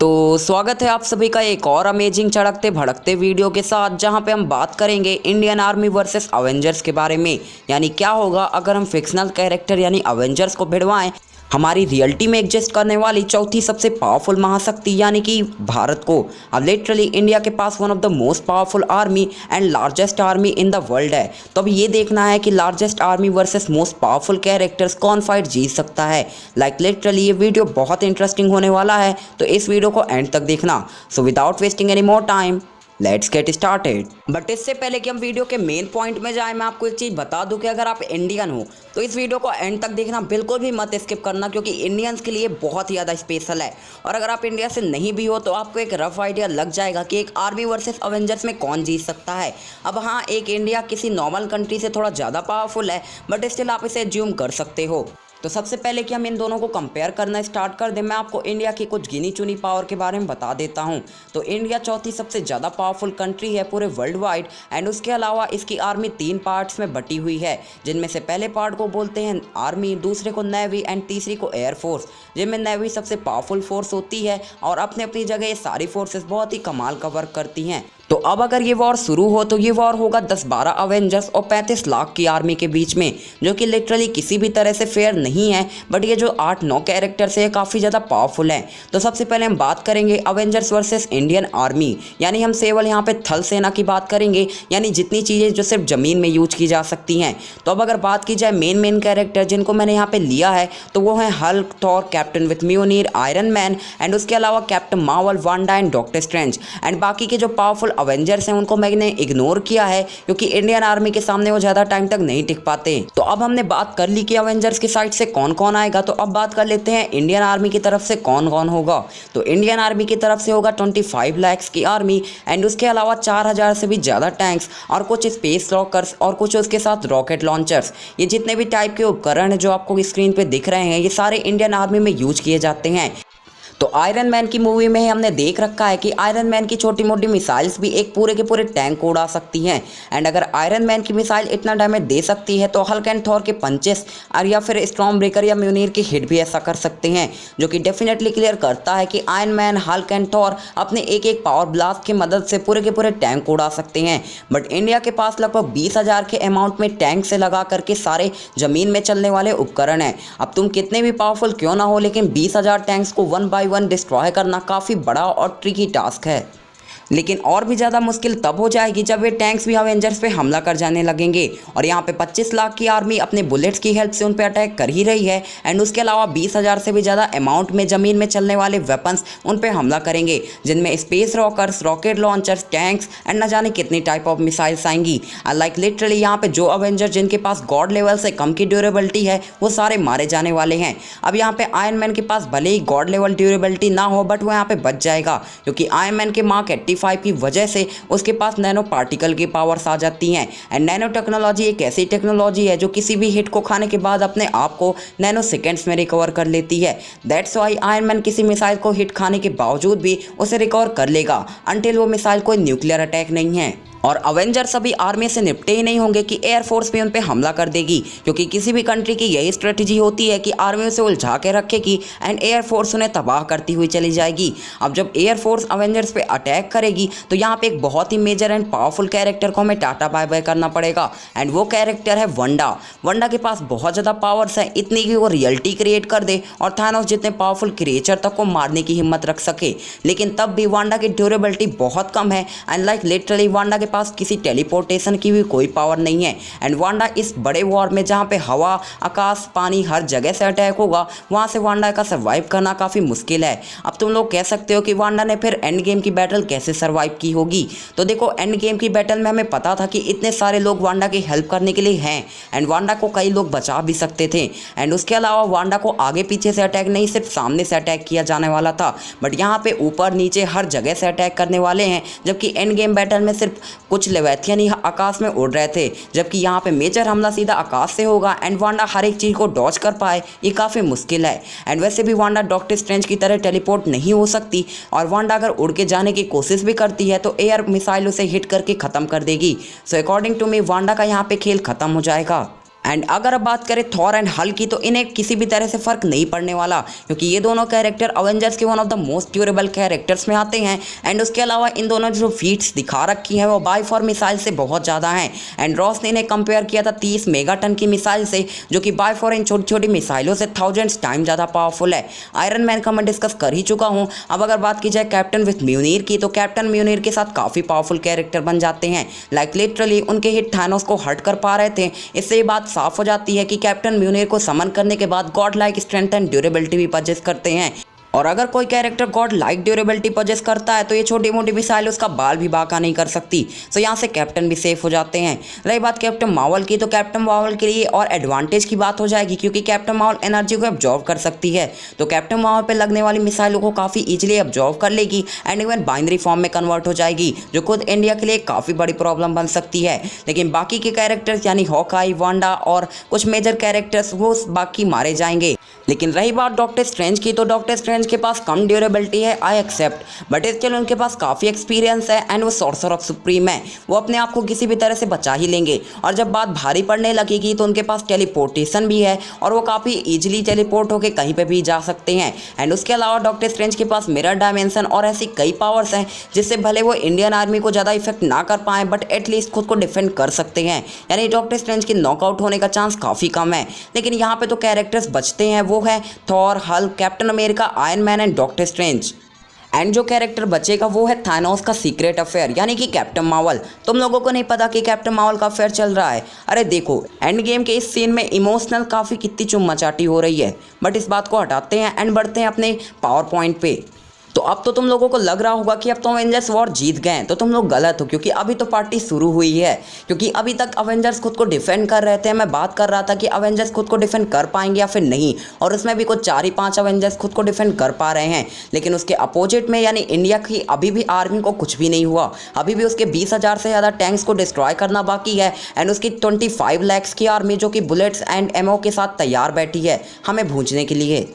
तो स्वागत है आप सभी का एक और अमेजिंग चढ़कते भड़कते वीडियो के साथ, जहां पे हम बात करेंगे इंडियन आर्मी वर्सेस अवेंजर्स के बारे में। यानी क्या होगा अगर हम फिक्शनल कैरेक्टर यानी अवेंजर्स को भिड़वाएं हमारी रियलिटी में एग्जिस्ट करने वाली चौथी सबसे पावरफुल महाशक्ति यानी कि भारत को। अब लिटरली इंडिया के पास one of the most powerful army and largest army in the world है। तो अब ये देखना है कि largest army versus most powerful characters कौन फाइट जीत सकता है। लिटरली ये वीडियो बहुत इंटरेस्टिंग होने वाला है, तो इस वीडियो को एंड तक देखना। So without wasting any more time let's get started. But इससे पहले कि हम वीडियो के मेन पॉइंट में जाएं, मैं आपको एक चीज़ बता दूं कि अगर आप इंडियन हो तो इस वीडियो को एंड तक देखना, बिल्कुल भी मत स्किप करना, क्योंकि इंडियंस के लिए बहुत ही ज़्यादा स्पेशल है। और अगर आप इंडिया से नहीं भी हो तो आपको एक रफ आइडिया लग जाएगा कि एक आर्मी वर्सेस अवेंजर्स में कौन जीत सकता है। अब हाँ, एक इंडिया किसी नॉर्मल कंट्री से थोड़ा ज़्यादा पावरफुल है, बट स्टिल आप इसे एज्यूम कर सकते हो। तो सबसे पहले कि हम इन दोनों को कंपेयर करना स्टार्ट कर दें, मैं आपको इंडिया की कुछ गिनी चुनी पावर के बारे में बता देता हूं। तो इंडिया चौथी सबसे ज़्यादा पावरफुल कंट्री है पूरे वर्ल्ड वाइड, एंड उसके अलावा इसकी आर्मी 3 पार्ट्स में बटी हुई है, जिनमें से पहले पार्ट को बोलते हैं आर्मी, दूसरे को नेवी एंड तीसरी को एयरफोर्स। जिनमें नेवी सबसे पावरफुल फोर्स होती है और अपने अपनी जगह ये सारी फोर्सेस बहुत ही कमाल का वर्क करती हैं। तो अब अगर ये वॉर शुरू हो तो ये वॉर होगा 10-12 अवेंजर्स और 35 लाख की आर्मी के बीच में, जो कि लिटरली किसी भी तरह से फेयर नहीं है। बट ये जो 8-9 कैरेक्टर्स है काफ़ी ज़्यादा पावरफुल हैं। तो सबसे पहले हम बात करेंगे अवेंजर्स वर्सेस इंडियन आर्मी, यानी हम केवल यहाँ पे थल सेना की बात करेंगे, यानी जितनी चीज़ें जो सिर्फ ज़मीन में यूज की जा सकती हैं। तो अब अगर बात की जाए मेन कैरेक्टर जिनको मैंने यहाँ पे लिया है, तो वो है Hulk, Thor, Captain with Mjolnir, Iron Man, and उसके अलावा Captain Marvel, Wanda and Doctor Strange. And बाकी के जो पावरफुल अवेंजर्स हैं उनको मैंने इग्नोर किया है, क्योंकि इंडियन आर्मी के सामने वो ज़्यादा टाइम तक नहीं टिक पाते। तो अब हमने बात कर ली कि अवेंजर्स की साइड से कौन कौन आएगा, तो अब बात कर लेते हैं इंडियन आर्मी की तरफ से कौन कौन होगा। तो इंडियन आर्मी की तरफ से होगा 25 लाख की आर्मी, एंड उसके अलावा 4000 से भी ज़्यादा टैंक्स और कुछ स्पेस रॉकर्स और कुछ उसके साथ रॉकेट लॉन्चर्स। ये जितने भी टाइप के उपकरण हैं जो आपको स्क्रीन पे दिख रहे हैं, ये सारे इंडियन आर्मी में यूज किए जाते हैं। तो आयरन मैन की मूवी में ही हमने देख रखा है कि आयरन मैन की छोटी मोटी मिसाइल्स भी एक पूरे के पूरे टैंक को उड़ा सकती हैं। एंड अगर आयरन मैन की मिसाइल इतना डैमेज दे सकती है, तो हल्क एंड थॉर के पंचेस और या फिर स्टॉर्म ब्रेकर या म्योलनिर की हिट भी ऐसा कर सकते हैं, जो कि डेफिनेटली क्लियर करता है कि iron man, Hulk and Thor अपने एक एक पावर ब्लास्ट की मदद से पूरे के पूरे टैंक को उड़ा सकते हैं। बट इंडिया के पास लगभग 20,000 के अमाउंट में टैंक से लगा करके सारे ज़मीन में चलने वाले उपकरण हैं। अब तुम कितने भी पावरफुल क्यों ना हो, लेकिन 20,000 टैंक्स को 1 बाय 1 डिस्ट्रॉय करना काफ़ी बड़ा और ट्रिकी टास्क है। लेकिन और भी ज़्यादा मुश्किल तब हो जाएगी जब ये टैंक्स भी अवेंजर्स पे हमला कर जाने लगेंगे। और यहाँ पे 25 लाख की आर्मी अपने बुलेट्स की हेल्प से उन पे अटैक कर ही रही है, एंड उसके अलावा 20,000 से भी ज़्यादा अमाउंट में ज़मीन में चलने वाले वेपन्स उन पे हमला करेंगे, जिनमें space rockers, rocket launchers, tanks and न जाने कितनी टाइप ऑफ मिसाइल्स आएंगी। लिटरली यहाँ पे जो अवेंजर जिनके पास गॉड लेवल से कम की ड्यूरेबिलिटी है, वो सारे मारे जाने वाले हैं। अब यहाँ पे आयरन मैन के पास भले ही गॉड लेवल ड्यूरेबिलिटी ना हो, बट वो यहाँ पे बच जाएगा, क्योंकि आयरन मैन के मार्क 85 की वजह से उसके पास नैनो पार्टिकल की पावर्स आ जाती हैं। एंड नैनो टेक्नोलॉजी एक ऐसी टेक्नोलॉजी है जो किसी भी हिट को खाने के बाद अपने आप को नैनो सेकेंड्स में रिकवर कर लेती है। दैट्स वाई आयरन मैन किसी मिसाइल को हिट खाने के बावजूद भी उसे रिकवर कर लेगा, अनटिल वो मिसाइल कोई न्यूक्लियर अटैक नहीं है। और अवेंजर्स अभी आर्मी से निपटे ही नहीं होंगे कि एयरफोर्स भी उन पे हमला कर देगी, क्योंकि किसी भी कंट्री की यही स्ट्रेटजी होती है कि आर्मी उसे उलझा के रखेगी एंड एयरफोर्स उन्हें तबाह करती हुई चली जाएगी। अब जब एयरफोर्स अवेंजर्स पे अटैक करेगी, तो यहाँ पे एक बहुत ही मेजर एंड पावरफुल कैरेक्टर को हमें टाटा बाय बाय करना पड़ेगा, एंड वो कैरेक्टर है वंडा। वंडा के पास बहुत ज़्यादा पावर्स है, इतनी कि वो रियलिटी क्रिएट कर दे और थानोस जितने पावरफुल क्रिएचर तक को मारने की हिम्मत रख सके। लेकिन तब भी वांडा की ड्यूरेबिलिटी बहुत कम है, एंड लिटरली वांडा के पास किसी टेलीपोर्टेशन की भी कोई पावर नहीं है। एंड वांडा इस बड़े वॉर में जहाँ पे हवा, आकाश, पानी हर जगह से अटैक होगा, वहाँ से वांडा का सर्वाइव करना काफ़ी मुश्किल है। अब तुम लोग कह सकते हो कि वांडा ने फिर एंड गेम की बैटल कैसे सर्वाइव की होगी। तो देखो, एंड गेम की बैटल में हमें पता था कि इतने सारे लोग वांडा की हेल्प करने के लिए हैं, एंड वांडा को कई लोग बचा भी सकते थे। एंड उसके अलावा वांडा को आगे पीछे से अटैक नहीं, सिर्फ सामने से अटैक किया जाने वाला था, बट यहाँ पे ऊपर नीचे हर जगह से अटैक करने वाले हैं। जबकि एंड गेम बैटल में सिर्फ कुछ लेवैथियन ही आकाश में उड़ रहे थे, जबकि यहाँ पे मेजर हमला सीधा आकाश से होगा, एंड वांडा हर एक चीज़ को डॉज कर पाए, ये काफ़ी मुश्किल है। एंड वैसे भी वांडा डॉक्टर स्ट्रेंज की तरह टेलीपोर्ट नहीं हो सकती, और वांडा अगर उड़ के जाने की कोशिश भी करती है तो एयर मिसाइल उसे हिट करके ख़त्म कर देगी। So according to me Wanda का यहाँ पे खेल ख़त्म हो जाएगा। एंड अगर अब बात करें थॉर एंड हल्क की, तो इन्हें किसी भी तरह से फर्क नहीं पड़ने वाला, क्योंकि ये दोनों कैरेक्टर अवेंजर्स के one of the most durable characters में आते हैं। एंड उसके अलावा इन दोनों जो फीट्स दिखा रखी हैं वो बायफॉर मिसाइल से बहुत ज़्यादा हैं। एंड रॉस ने इन्हें कंपेयर किया था 30 मेगाटन की मिसाइल से, जो कि बायफॉर इन छोटी छोटी मिसाइलों से 1000 टाइम ज़्यादा पावरफुल है। आयरन मैन का मैं डिस्कस कर ही चुका हूँ। अब अगर बात की जाए कैप्टन विथ म्यूनिर की, तो कैप्टन म्यूनिर के साथ काफ़ी पावरफुल कैरेक्टर बन जाते हैं। लाइक लिटरली उनके हिट थानोस को हर्ट कर पा रहे थे। इससे ये बात साफ हो जाती है कि कैप्टन म्यूनिर को समन करने के बाद God like strength and durability भी परचेस करते हैं। और अगर कोई character God like durability purchase करता है तो ये छोटी मोटी मिसाइल उसका बाल भी बाका नहीं कर सकती। सो यहाँ से कैप्टन भी सेफ हो जाते हैं। रही बात कैप्टन मार्वल की, तो कैप्टन मार्वल के लिए और एडवांटेज की बात हो जाएगी, क्योंकि कैप्टन मार्वल एनर्जी को एब्जॉर्व कर सकती है। तो कैप्टन मार्वल पे लगने वाली मिसाइलों को काफ़ी ईजिली एब्जॉर्व कर लेगी एंड इवन बाइनरी फॉर्म में कन्वर्ट हो जाएगी, जो खुद इंडिया के लिए काफ़ी बड़ी प्रॉब्लम बन सकती है। लेकिन बाकी के कैरेक्टर्स यानी हॉकाई, वांडा और कुछ मेजर कैरेक्टर्स वो बाकी मारे जाएंगे। लेकिन रही बात डॉक्टर स्ट्रेंज की, तो डॉक्टर स्ट्रेंज के पास कम ड्यूरेबिलिटी है, आई एक्सेप्ट, बट स्टिल उनके पास काफ़ी एक्सपीरियंस है एंड वो सॉर्सर ऑफ सुप्रीम है। वो अपने आप को किसी भी तरह से बचा ही लेंगे। और जब बात भारी पड़ने लगेगी तो उनके पास टेलीपोर्टेशन भी है और वो काफ़ी ईजिली टेलीपोर्ट होकर कहीं पर भी जा सकते हैं। एंड उसके अलावा डॉक्टर स्ट्रेंज के पास मिरर डायमेंशन और ऐसी कई पावर्स हैं जिससे भले वो इंडियन आर्मी को ज़्यादा इफेक्ट ना कर पाएँ, बट एटलीस्ट खुद को डिफेंड कर सकते हैं। यानी डॉक्टर स्ट्रेंज के नॉकआउट होने का चांस काफ़ी कम है। लेकिन यहाँ पे तो कैरेक्टर्स बचते हैं, वो है Thor, Hulk, captain America, iron Man and Doctor Strange. And जो कैरेक्टर बचेगा वो है थानोस का सीक्रेट अफेयर, यानी कि कैप्टन मार्वल। तुम लोगों को नहीं पता कि कैप्टन मार्वल का अफेयर चल रहा है। अरे देखो, एंड गेम के इस सीन में इमोशनल काफ़ी कितनी चुम्माचाटी हो रही है, बट इस बात को हटाते हैं एंड बढ़ते हैं अपने पावर पॉइंट पे। तो अब तो तुम लोगों को लग रहा होगा कि अब तो अवेंजर्स वॉर जीत गए, तो तुम लोग गलत हो, क्योंकि अभी तो पार्टी शुरू हुई है। क्योंकि अभी तक अवेंजर्स खुद को डिफेंड कर रहे थे। मैं बात कर रहा था कि अवेंजर्स खुद को डिफेंड कर पाएंगे या फिर नहीं, और उसमें भी कुछ 4 ही 5 अवेंजर्स खुद को डिफेंड कर पा रहे हैं। लेकिन उसके अपोजिट में यानी इंडिया की अभी भी आर्मी को कुछ भी नहीं हुआ। अभी भी उसके 20,000 से ज़्यादा टैंक्स को डिस्ट्रॉय करना बाकी है एंड उसकी 25 लाख की आर्मी जो कि बुलेट्स एंड एमओ के साथ तैयार बैठी है हमें भूंजने के लिए।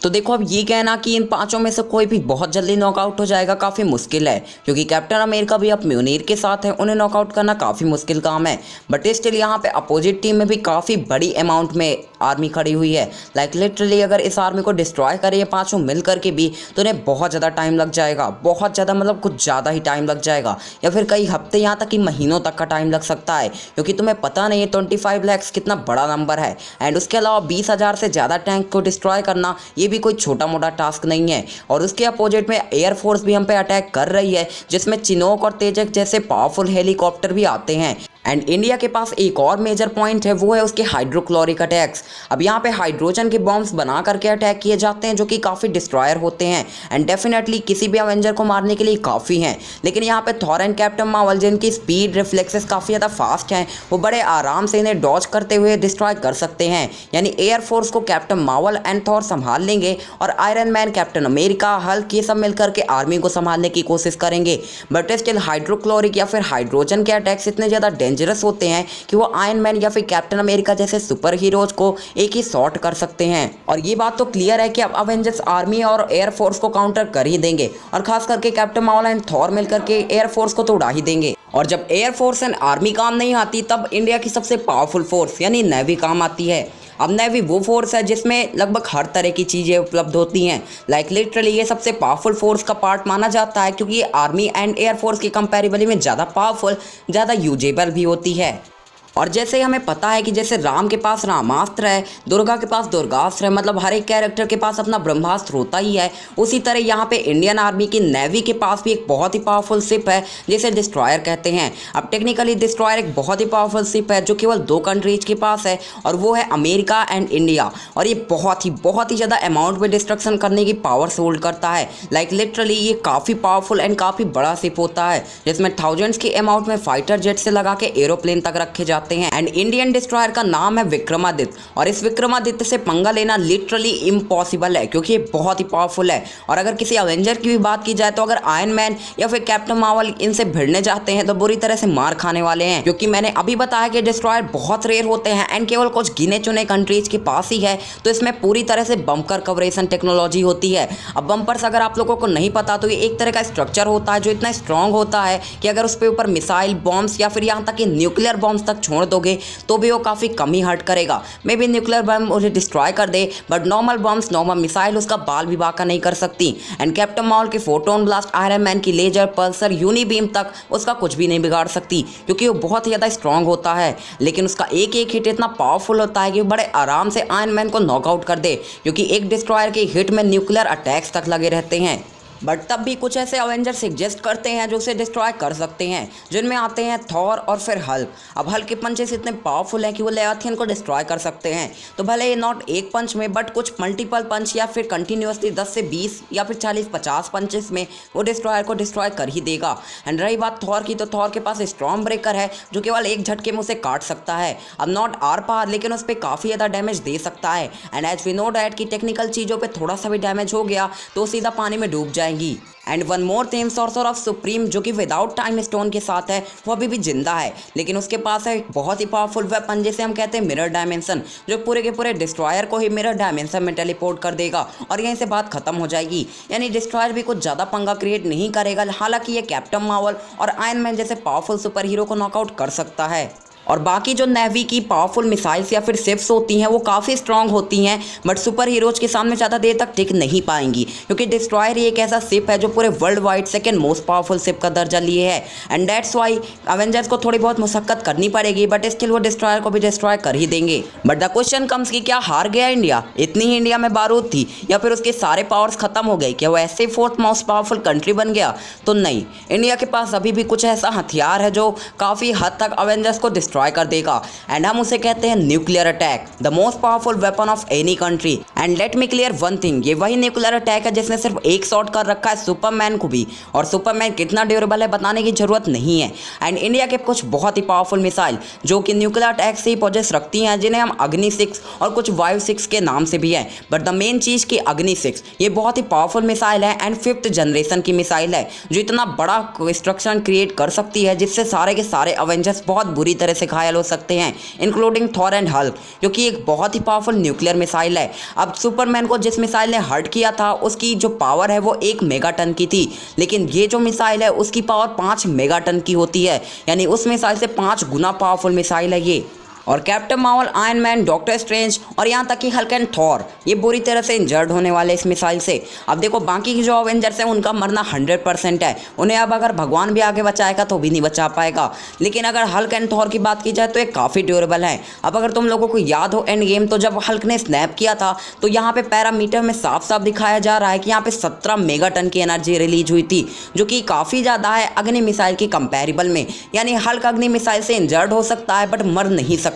तो देखो, अब ये कहना कि इन 5 में से कोई भी बहुत जल्दी नॉकआउट हो जाएगा काफ़ी मुश्किल है, क्योंकि कैप्टन अमेरिका भी अब म्यूनिर के साथ है। उन्हें नॉकआउट करना काफ़ी मुश्किल काम है। बट स्टिल यहाँ पे अपोजिट टीम में भी काफ़ी बड़ी अमाउंट में आर्मी खड़ी हुई है। लाइक लिटरली अगर इस आर्मी को डिस्ट्रॉय करें ये 5 मिल करके भी, तो उन्हें बहुत ज़्यादा टाइम लग जाएगा। बहुत ज़्यादा मतलब कुछ ज़्यादा ही टाइम लग जाएगा, या फिर कई हफ्ते यहाँ तक कि महीनों तक का टाइम लग सकता है। क्योंकि तुम्हें पता नहीं है 25 लाख कितना बड़ा नंबर है। एंड उसके अलावा 20,000 से ज़्यादा टैंक को डिस्ट्रॉय करना ये भी कोई छोटा मोटा टास्क नहीं है। और उसके अपोजिट में एयरफोर्स भी हम पे अटैक कर रही है, जिसमें चिनोक और तेजस जैसे पावरफुल हेलीकॉप्टर भी आते हैं। एंड इंडिया के पास एक और मेजर पॉइंट है, वो है उसके हाइड्रोक्लोरिक अटैक्स। अब यहाँ पे हाइड्रोजन के बॉम्ब्स बना करके अटैक किए जाते हैं, जो कि काफ़ी डिस्ट्रॉयर होते हैं एंड डेफिनेटली किसी भी अवेंजर को मारने के लिए काफ़ी हैं। लेकिन यहाँ पे थॉर एंड कैप्टन मार्वल, जिनकी स्पीड रिफ्लेक्सेस काफ़ी ज़्यादा फास्ट हैं, वो बड़े आराम से इन्हें डॉज करते हुए डिस्ट्रॉय कर सकते हैं। यानी एयरफोर्स को कैप्टन मार्वल एंड थॉर संभाल लेंगे और iron man, captain America, Hulk ये सब मिलकर के आर्मी को संभालने की कोशिश करेंगे। बट स्टिल हाइड्रोक्लोरिक या फिर हाइड्रोजन के अटैक्स इतने ज़्यादा डेंजरस होते हैं कि वो आयरन मैन या फिर कैप्टन अमेरिका जैसे सुपर हीरोज को एक ही शॉट कर सकते हैं। और ये बात तो क्लियर है कि अब अवेंजर्स आर्मी और एयरफोर्स को काउंटर कर ही देंगे, और खास करके कैप्टन मार्वल एंड थॉर मिलकर के एयरफोर्स को तो उड़ा ही देंगे। और जब एयरफोर्स एंड आर्मी काम नहीं आती, तब इंडिया की सबसे पावरफुल फोर्स यानी नेवी काम आती है। अब नेवी वो फोर्स है जिसमें लगभग हर तरह की चीज़ें उपलब्ध होती हैं। लाइक लिटरली ये सबसे पावरफुल फोर्स का पार्ट माना जाता है, क्योंकि ये आर्मी एंड एयरफोर्स की कंपैरेबली में ज़्यादा पावरफुल, ज़्यादा यूजेबल भी होती है। और जैसे हमें पता है कि जैसे राम के पास रामास्त्र है, दुर्गा के पास दुर्गास्त्र है, मतलब हर एक कैरेक्टर के पास अपना ब्रह्मास्त्र होता ही है, उसी तरह यहाँ पे इंडियन आर्मी की नेवी के पास भी एक बहुत ही पावरफुल शिप है जिसे डिस्ट्रॉयर कहते हैं। अब टेक्निकली डिस्ट्रॉयर एक बहुत ही पावरफुल शिप है जो केवल 2 कंट्रीज के पास है, और वो है अमेरिका एंड इंडिया। और ये बहुत ही ज़्यादा अमाउंट में डिस्ट्रक्शन करने की पावर से होल्ड करता है। लाइक लिटरली ये काफ़ी पावरफुल एंड काफ़ी बड़ा शिप होता है, जिसमें थाउजेंड्स के अमाउंट में फाइटर जेट से लगा के एरोप्लेन तक रखे जाते हैं। एंड इंडियन डिस्ट्रॉयर का नाम है विक्रमादित्य, और इस विक्रमादित्य से पंगा लेना लिटरली इम्पॉसिबल है, क्योंकि ये बहुत ही पावरफुल है। और अगर किसी अवेंजर की भी बात की जाए, तो अगर आयरन मैन या फिर कैप्टन मार्वल इनसे भिड़ने जाते हैं तो बुरी तरह से मार खाने वाले हैं, क्योंकि मैंने अभी बताया कि डिस्ट्रॉयर बहुत रेयर होते हैं एंड केवल कुछ गिने चुने कंट्रीज के पास ही है। तो इसमें पूरी तरह से बम्पर कवरेशन टेक्नोलॉजी होती है। अब बम्पर्स अगर आप लोगों को नहीं पता, तो ये एक तरह का स्ट्रक्चर होता है जो इतना स्ट्रॉन्ग होता है कि अगर उस पर ऊपर मिसाइल बॉम्ब्स या फिर यहाँ तक कि न्यूक्लियर बॉम्ब्स तक छोड़ छोड़ दोगे तो भी वो काफ़ी कम ही हर्ट करेगा। मे बी न्यूक्लियर बम उसे डिस्ट्रॉय कर दे, but normal bombs, normal missile उसका बाल भी बाका नहीं कर सकती। एंड कैप्टन मार्वल की फोटोन ब्लास्ट, आयरन मैन की लेजर, पल्सर, यूनी बीम तक उसका कुछ भी नहीं बिगाड़ सकती, क्योंकि वो बहुत ही ज़्यादा स्ट्रांग होता है। लेकिन उसका एक एक हिट इतना पावरफुल होता है कि वो बड़े आराम से आयरन मैन को नॉकआउट कर दे, क्योंकि एक डिस्ट्रॉयर के हिट में न्यूक्लियर अटैक्स तक लगे रहते हैं। बट तब भी कुछ ऐसे अवेंजर्स एग्जिस्ट करते हैं जो उसे डिस्ट्रॉय कर सकते हैं, जिनमें आते हैं थॉर और फिर हल्क। अब हल्क के पंचेस इतने पावरफुल हैं कि वो लेवियाथन को डिस्ट्रॉय कर सकते हैं। तो भले ये नॉट एक पंच में, बट कुछ मल्टीपल पंच या फिर कंटिन्यूसली 10 से 20 या फिर 40-50 पंचेस में वो डिस्ट्रॉयर को डिस्ट्रॉय कर ही देगा। एंड रही बात थॉर की, तो थॉर के पास स्टॉर्म ब्रेकर है जो केवल एक झटके में उसे काट सकता है। अब नॉट आर पार, लेकिन उस पर काफ़ी ज़्यादा डैमेज दे सकता है। And as we know that कि टेक्निकल चीज़ों पर थोड़ा सा भी डैमेज हो गया तो सीधा पानी में डूब जाएंगी। And one more thing, sorcerer of supreme जो कि विदाउट टाइम स्टोन के साथ है, वो अभी भी जिंदा है, लेकिन उसके पास है एक बहुत ही पावरफुल वेपन जिसे हम कहते हैं मिरर डायमेंशन, जो पूरे के पूरे डिस्ट्रॉयर को ही मिरर डायमेंशन में टेलीपोर्ट कर देगा और यहीं से बात खत्म हो जाएगी। यानी डिस्ट्रॉयर भी कुछ ज़्यादा पंगा क्रिएट नहीं करेगा। हालांकि ये कैप्टन मार्वल और आयरन मैन जैसे पावरफुल सुपर हीरो को नॉकआउट कर सकता है। और बाकी जो नेवी की पावरफुल मिसाइल्स या फिर शिप्स होती हैं वो काफ़ी स्ट्रांग होती हैं, बट सुपर हीरोज़ के सामने ज़्यादा देर तक टिक नहीं पाएंगी, क्योंकि डिस्ट्रॉयर एक ऐसा शिप है जो पूरे world wide second most powerful ship का दर्जा लिए है। एंड दैट्स वाई अवेंजर्स को थोड़ी बहुत मुशक्कत करनी पड़ेगी, बट स्टिल वो डिस्ट्रॉयर को भी डिस्ट्रॉय कर ही देंगे। बट द क्वेश्चन कम्स कि क्या हार गया इंडिया? इतनी ही इंडिया में बारूद थी, या फिर उसके सारे पावर्स खत्म हो गए? क्या वो ऐसे फोर्थ मोस्ट पावरफुल कंट्री बन गया? तो नहीं, इंडिया के पास अभी भी कुछ ऐसा हथियार है जो काफ़ी हद तक अवेंजर्स को डिस्ट्रॉय कर देगा। एंड हम उसे कहते हैं nuclear attack, the most powerful weapon of any country. And let me clear one thing, ये वही न्यूक्लियर अटैक है जिसने सिर्फ एक शॉट कर रखा है सुपरमैन को भी, और सुपरमैन कितना ड्यूरेबल है बताने की जरूरत नहीं है। एंड इंडिया के कुछ बहुत ही पावरफुल मिसाइल जो कि न्यूक्लियर अटैक से ही पॉजेस रखती हैं, जिन्हें हम अग्नि 6 और कुछ वायु 6 के नाम से भी है। बट द मेन चीज़ की अग्नि 6 ये बहुत ही पावरफुल मिसाइल है एंड 5th जनरेशन की मिसाइल है, जो इतना बड़ा डिस्ट्रक्शन क्रिएट कर सकती है जिससे सारे के सारे अवेंजर्स बहुत बुरी तरह से घायल हो सकते हैं, इंक्लूडिंग थॉर एंड हल्क, जो कि एक बहुत ही पावरफुल न्यूक्लियर मिसाइल है। अब सुपरमैन को जिस मिसाइल ने हर्ट किया था उसकी जो पावर है वो 1 मेगाटन की थी, लेकिन ये जो मिसाइल है उसकी पावर 5 मेगाटन की होती है, यानी उस मिसाइल से 5 गुना पावरफुल मिसाइल है ये। और captain Marvel, iron man, doctor strange और यहाँ तक कि हल्क एंड थॉर ये बुरी तरह से इंजर्ड होने वाले इस मिसाइल से। अब देखो बाकी की जो अवेंजर्स हैं उनका मरना 100% है, उन्हें अब अगर भगवान भी आगे बचाएगा तो भी नहीं बचा पाएगा। लेकिन अगर हल्क एंड थॉर की बात की जाए तो ये काफ़ी ड्यूरेबल है। अब अगर तुम लोगों को याद हो एंड गेम, तो जब हल्क ने स्नैप किया था तो यहाँ पे पैरामीटर में साफ साफ दिखाया जा रहा है कि यहाँ पे 17 मेगाटन की एनर्जी रिलीज हुई थी, जो कि काफ़ी ज़्यादा है अग्नि मिसाइल की कंपेरेबल में। यानी हल्क अग्नि मिसाइल से इंजर्ड हो सकता है बट मर नहीं सकता।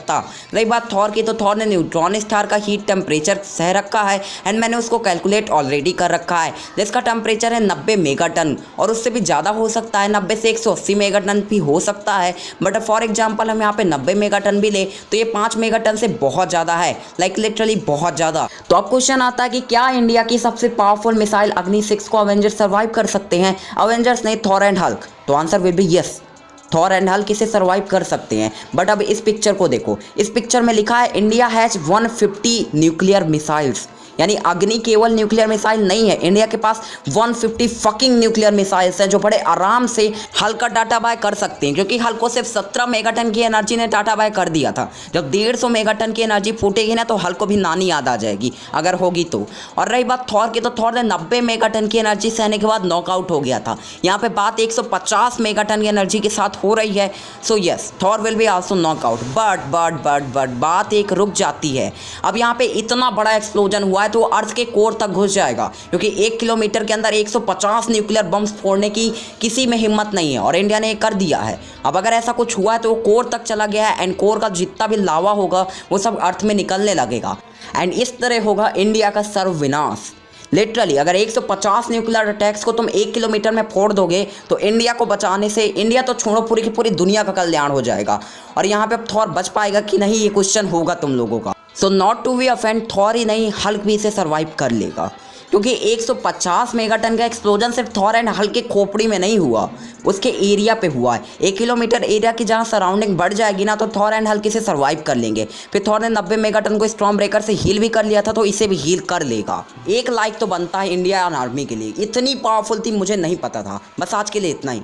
रही बात थॉर की, तो थॉर ने न्यूट्रॉन स्टार का हीट टेम्परेचर सह रखा है एंड मैंने उसको कैलकुलेट ऑलरेडी कर रखा है, जिसका टेम्परेचर है 90 मेगाटन और उससे भी ज़्यादा हो सकता है, 90 से 180 मेगाटन भी हो सकता है। बट फॉर एग्जाम्पल हम यहाँ पे 90 मेगाटन भी ले तो ये 5 मेगाटन से बहुत ज़्यादा है, लाइक लिटरली बहुत ज़्यादा। तो अब क्वेश्चन आता है कि क्या इंडिया की सबसे पावरफुल मिसाइल अग्नि 6 को अवेंजर्स सर्वाइव कर सकते हैं? अवेंजर्स नहीं, थॉर एंड हल्क। तो answer will be yes, Thor and Hulk इसे सर्वाइव कर सकते हैं। बट अब इस पिक्चर को देखो, इस पिक्चर में लिखा है इंडिया हैज 150 न्यूक्लियर मिसाइल्स, यानी अग्नि केवल न्यूक्लियर मिसाइल नहीं है, इंडिया के पास 150 फकिंग न्यूक्लियर मिसाइल्स हैं जो बड़े आराम से हल्क का डाटा बाय कर सकते हैं, क्योंकि हल्क को सिर्फ 17 मेगाटन की एनर्जी ने डाटा बाय कर दिया था। जब 150 मेगाटन की एनर्जी फूटेगी ना तो हल्क को भी नानी याद आ जाएगी अगर होगी तो। और रही बात थॉर की, तो थॉर ने 90 मेगाटन की एनर्जी सहने के बाद नॉकआउट हो गया था। यहाँ पे बात 150 मेगाटन की एनर्जी के साथ हो रही है। So yes, Thor will be also knockout. But बात एक रुक जाती है। अब यहाँ पे इतना बड़ा एक्सप्लोजन हुआ है तो अर्थ के कोर तक घुस जाएगा, क्योंकि 1 किलोमीटर के अंदर 150 न्यूक्लियर बम्स फोड़ने की किसी में हिम्मत नहीं है और इंडिया ने कर दिया है। अब अगर ऐसा कुछ हुआ है तो वो कोर तक चला गया है एंड कोर का जितना भी लावा होगा वो सब अर्थ में निकलने लगेगा एंड इस तरह होगा इंडिया का सर्वविनाश। लिटरली अगर 150 न्यूक्लियर अटैक्स को तुम 1 किलोमीटर में फोड़ दोगे तो इंडिया को बचाने से, इंडिया तो छोड़ो पूरी की पूरी दुनिया का कल्याण हो जाएगा। और यहाँ पे अब थॉर बच पाएगा कि नहीं, ये क्वेश्चन होगा तुम लोगों का। So not to be offend, Thor ही नहीं हल्क भी इसे सर्वाइव कर लेगा, क्योंकि 150 मेगाटन का एक्सप्लोजन सिर्फ थॉर एंड हल्क के खोपड़ी में नहीं हुआ, उसके एरिया पे हुआ है। 1 किलोमीटर एरिया की जहाँ सराउंडिंग बढ़ जाएगी ना तो थॉर एंड हल्क इसे सर्वाइव कर लेंगे। फिर थॉर ने 90 मेगाटन को स्टॉर्म ब्रेकर से हील भी कर लिया था तो इसे भी हील कर लेगा। एक लाइक तो बनता है इंडियन आर्मी के लिए, इतनी पावरफुल थी मुझे नहीं पता था। बस आज के लिए इतना ही।